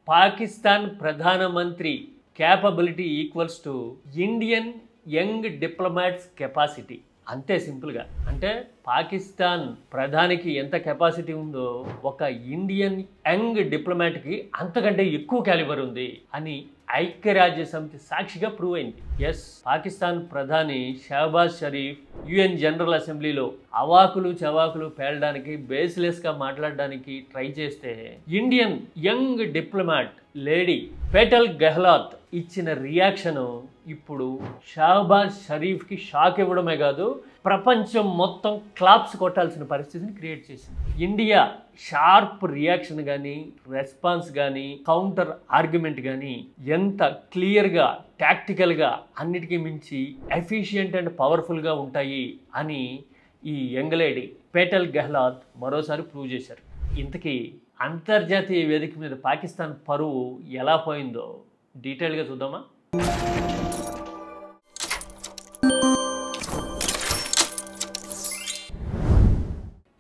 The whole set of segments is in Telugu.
పాకిస్తాన్ ప్రధానమంత్రి capability equals to Indian young diplomats capacity. అంతే సింపుల్గా. అంటే పాకిస్తాన్ ప్రధానికి ఎంత కెపాసిటీ ఉందో ఒక ఇండియన్ యంగ్ డిప్లొమాట్కి అంతకంటే ఎక్కువ క్యాలిబర్ ఉంది అని ఐక్యరాజ్య సమితి సాక్షిగా ప్రూవ్ అయింది. ఎస్, పాకిస్తాన్ ప్రధాని షహబాజ్ షరీఫ్ యుఎన్ జనరల్ అసెంబ్లీలో అవాకులు చవాకులు పేలడానికి, బేస్లెస్గా మాట్లాడడానికి ట్రై చేస్తే Indian young diplomat lady Petal Gahlot ఇచ్చిన రియాక్షన్ ఇప్పుడు షహబాజ్ షరీఫ్కి షాక్ ఇవ్వడమే కాదు, ప్రపంచం మొత్తం క్లాప్స్ కొట్టాల్సిన పరిస్థితిని క్రియేట్ చేసింది. ఇండియా షార్ప్ రియాక్షన్ కానీ, రెస్పాన్స్ కానీ, కౌంటర్ ఆర్గ్యుమెంట్ కానీ ఎంత క్లియర్గా, టాక్టికల్గా, అన్నిటికీ మించి ఎఫిషియంట్ అండ్ పవర్ఫుల్గా ఉంటాయి అని ఈ యంగ్ లేడీ పేటల్ గెహ్లాట్ మరోసారి ప్రూవ్ చేశారు. ఇంతకీ అంతర్జాతీయ వేదిక మీద పాకిస్తాన్ పరువు ఎలా పోయిందో డీటెయిల్గా చూద్దామా?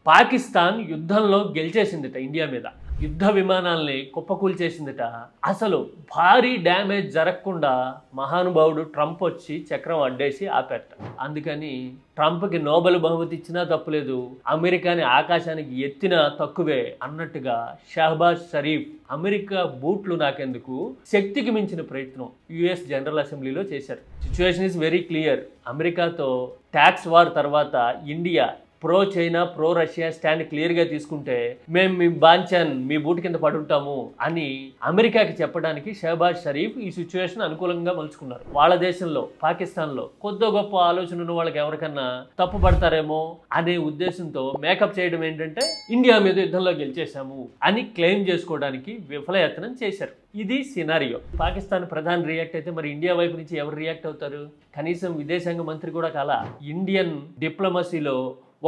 పాకిస్తాన్ యుద్ధంలో గెలిచేసిందిట ఇండియా మీద. యుద్ధ విమానాల్ని కుప్పకూల్చేసిందిట. అసలు భారీ డ్యామేజ్ జరగకుండా మహానుభావుడు ట్రంప్ వచ్చి చక్రం అడ్డేసి ఆపేట. అందుకని ట్రంప్కి నోబెల్ బహుమతి ఇచ్చినా తప్పులేదు, అమెరికాని ఆకాశానికి ఎత్తినా తక్కువే అన్నట్టుగా షహబాజ్ షరీఫ్ అమెరికా బూట్లు నాకెందుకు శక్తికి మించిన ప్రయత్నం యుఎస్ జనరల్ అసెంబ్లీలో చేశారు. Situation is very clear. అమెరికాతో ట్యాక్స్ వార్ తర్వాత India pro China, pro Russia stand క్లియర్గా తీసుకుంటే మేము మీ బాంఛన్ మీ బూట్ కింద పడుంటాము అని అమెరికాకి చెప్పడానికి షహబాజ్ షరీఫ్ ఈ సిచ్యువేషన్ అనుకూలంగా మలుచుకున్నారు. వాళ్ళ దేశంలో, పాకిస్తాన్లో కొద్ది గొప్ప ఆలోచన ఉన్న వాళ్ళకి ఎవరికన్నా తప్పు పడతారేమో అనే ఉద్దేశంతో మేకప్ చేయడం ఏంటంటే ఇండియా మీద యుద్ధంలో గెలిచేశాము అని క్లెయిమ్ చేసుకోవడానికి విఫలయత్నం చేశారు. ఇది సినారియో. పాకిస్తాన్ ప్రధాని రియాక్ట్ అయితే మరి ఇండియా వైపు నుంచి ఎవరు రియాక్ట్ అవుతారు? కనీసం విదేశాంగ మంత్రి కూడా కాలా. ఇండియన్ డిప్లొమసీలో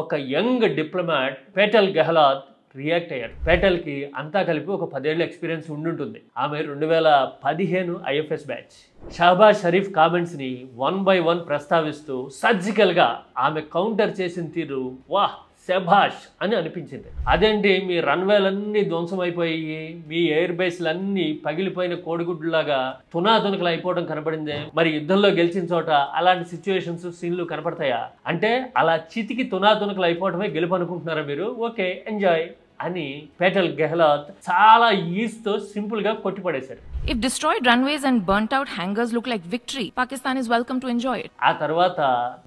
ఒక యంగ్ డిప్లొమాట్ పేటల్ గెహ్లాట్ రియాక్ట్ అయ్యారు. పేటల్కి అంతా కలిపి ఒక 10 ఏళ్ళ ఎక్స్పీరియన్స్ ఉండుంటుంది. ఆమె 2015 ఐఎఫ్ఎస్ బ్యాచ్. షహబాజ్ షరీఫ్ కామెంట్స్ని 1 by 1 ప్రస్తావిస్తూ సర్జికల్గా ఆమె కౌంటర్ చేసిన తీరు వాహ్ శభాష్ అని అనిపించింది. అదేంటి, మీ రన్వేలన్నీ ధ్వంసం అయిపోయి, మీ ఎయిర్ బేస్లన్నీ పగిలిపోయిన కోడిగుడ్డులాగా తునాతునకలు అయిపోవడం కనపడిందే, మరి యుద్ధంలో గెలిచిన చోట అలాంటి సిచ్యువేషన్స్, సీన్లు కనపడతాయా? అంటే అలా చితికి తునాతునకలు అయిపోవడమే గెలుపు అనుకుంటున్నారా మీరు? ఓకే, ఎంజాయ్ అని పేటల్ గెహ్లాట్ చాలా ఈజీతో సింపుల్గా కొట్టిపడేశారు. If destroyed runways and burnt out hangars look like victory, Pakistan is welcome to enjoy it. ఆ తర్వాత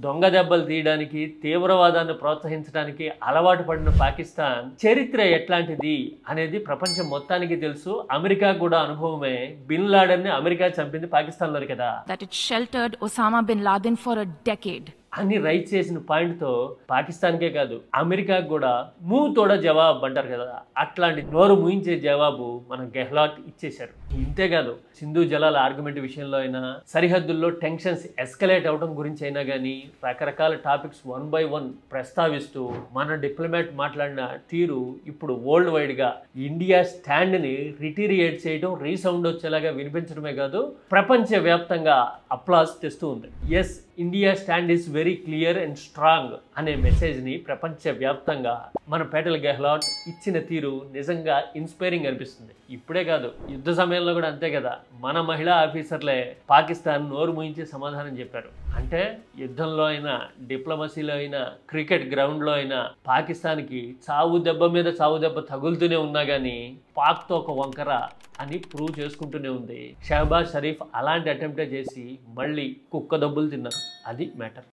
దొంగ దెబ్బలు తీయడానికి, తీవ్రవాదాన్ని ప్రోత్సహించడానికి అలవాటు పడిన పాకిస్తాన్ చరిత్ర ఎట్లాంటిది అనేది ప్రపంచం మొత్తానికి తెలుసు. అమెరికా కూడా అనుభవమే. బిన్ లాడెన్ ని అమెరికా చంపింది పాకిస్తాన్లోనే కదా. That it sheltered Osama bin Laden for a decade. అని రైట్ చేసిన పాయింట్తో పాకిస్తాన్కే కాదు అమెరికాకు కూడా మూతోడ జవాబు అంటారు కదా, అట్లాంటి నోరు ముయించే జవాబు మన గెహ్లాట్ ఇచ్చేశారు. ఇంతేకాదు, సింధు జలాల ఆర్గ్యుమెంట్ విషయంలో అయినా, సరిహద్దుల్లో టెన్షన్స్ ఎస్కలేట్ అవడం గురించి అయినా కానీ రకరకాల టాపిక్స్ 1 by 1 ప్రస్తావిస్తూ మన డిప్లొమాట్ మాట్లాడిన తీరు ఇప్పుడు వరల్డ్ వైడ్గా ఇండియా స్టాండ్ని రిటీరియేట్ చేయడం, రీసౌండ్ వచ్చేలాగా వినిపించడమే కాదు ప్రపంచవ్యాప్తంగా అప్లాస్ తెస్తూ ఉంది. Yes, India stand is very clear and strong అనే మెసేజ్ని ప్రపంచవ్యాప్తంగా మన పేటల్ గెహ్లాట్ ఇచ్చిన తీరు నిజంగా ఇన్స్పైరింగ్ అనిపిస్తుంది. ఇప్పుడే కాదు, యుద్ధ సమయంలో కూడా అంతే కదా. మన మహిళా ఆఫీసర్లే పాకిస్తాన్ నోరు ముయించే సమాధానం చెప్పారు. అంటే యుద్ధంలో అయినా, డిప్లొమసీలో అయినా, క్రికెట్ గ్రౌండ్లో అయినా పాకిస్తాన్కి చావు దెబ్బ మీద చావు దెబ్బ తగులుతూనే ఉన్నా కానీ పాక్తో ఒక వంకర అని ప్రూవ్ చేసుకుంటూనే ఉంది. షహబాజ్ షరీఫ్ అలాంటి అటెంప్టే చేసి మళ్ళీ కుక్క దెబ్బలు తిన్నారు. అది మ్యాటర్.